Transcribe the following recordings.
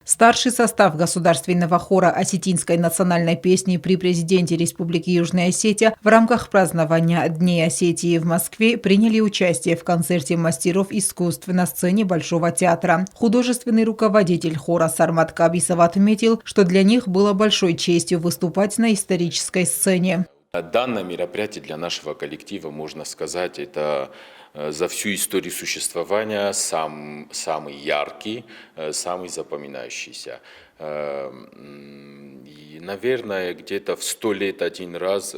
Старший состав государственного хора осетинской национальной песни при президенте Республики Южная Осетия в рамках празднования Дней Осетии в Москве приняли участие в концерте мастеров искусств на сцене Большого театра. Художественный руководитель хора Сармат Кабисов отметил, что для них было большой честью выступать на исторической сцене. Данное мероприятие для нашего коллектива, можно сказать, это за всю историю существования самый яркий, самый запоминающийся. И, наверное, где-то в 100 лет один раз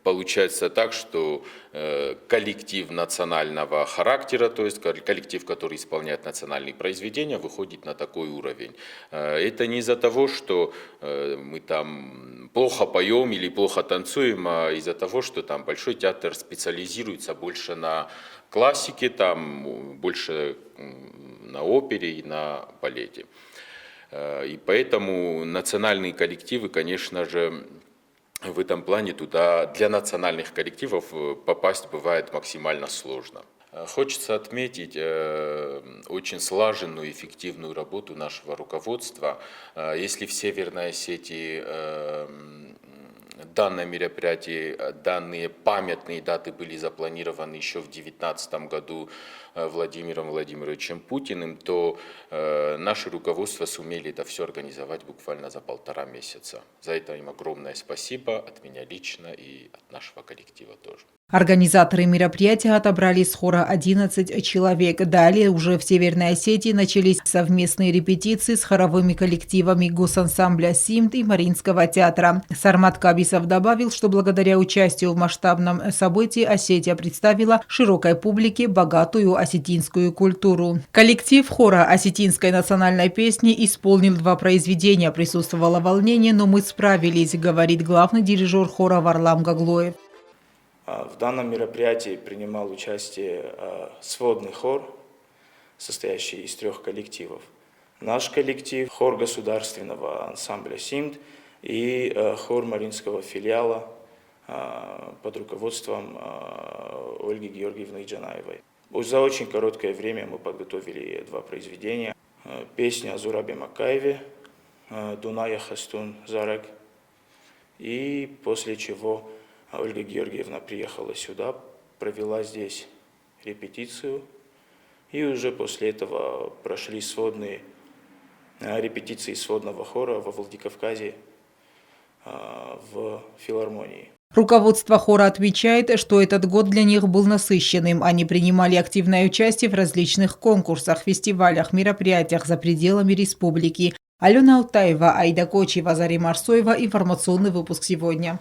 получается так, что коллектив национального характера, то есть коллектив, который исполняет национальные произведения, выходит на такой уровень. Это не из-за того, что мы там плохо поем или плохо танцуем, а из-за того, что там Большой театр специализируется больше на классике, там больше на опере и на балете. И поэтому национальные коллективы, конечно же, в этом плане туда для национальных коллективов попасть бывает максимально сложно. Хочется отметить очень слаженную, эффективную работу нашего руководства. Если в Северной Осетии данное мероприятие, данные памятные даты были запланированы еще в 2019 году Владимиром Владимировичем Путиным, то наше руководство сумели это все организовать буквально за 1,5 месяца. За это им огромное спасибо от меня лично и от нашего коллектива тоже. Организаторы мероприятия отобрали с хора 11 человек. Далее уже в Северной Осетии начались совместные репетиции с хоровыми коллективами госансамбля «Симт» и Мариинского театра. Сармат Кабисов добавил, что благодаря участию в масштабном событии Осетия представила широкой публике богатую осетинскую культуру. Коллектив хора осетинской национальной песни исполнил 2 произведения. Присутствовало волнение, но мы справились, говорит главный дирижер хора Варлам Гаглоев. В данном мероприятии принимал участие сводный хор, состоящий из 3 коллективов. Наш коллектив, хор государственного ансамбля «Симт» и хор Мариинского филиала под руководством Ольги Георгиевны Джанаевой. За очень короткое время мы подготовили 2 произведения. Песня о Зурабе Макаеве «Дуная Хастун Зарек», и после чего Ольга Георгиевна приехала сюда, провела здесь репетицию, и уже после этого прошли сводные репетиции сводного хора во Владикавказе в филармонии. Руководство хора отмечает, что этот год для них был насыщенным. Они принимали активное участие в различных конкурсах, фестивалях, мероприятиях за пределами республики. Алена Алтаева, Аида Кочева, Зарема Арсоева. Информационный выпуск сегодня.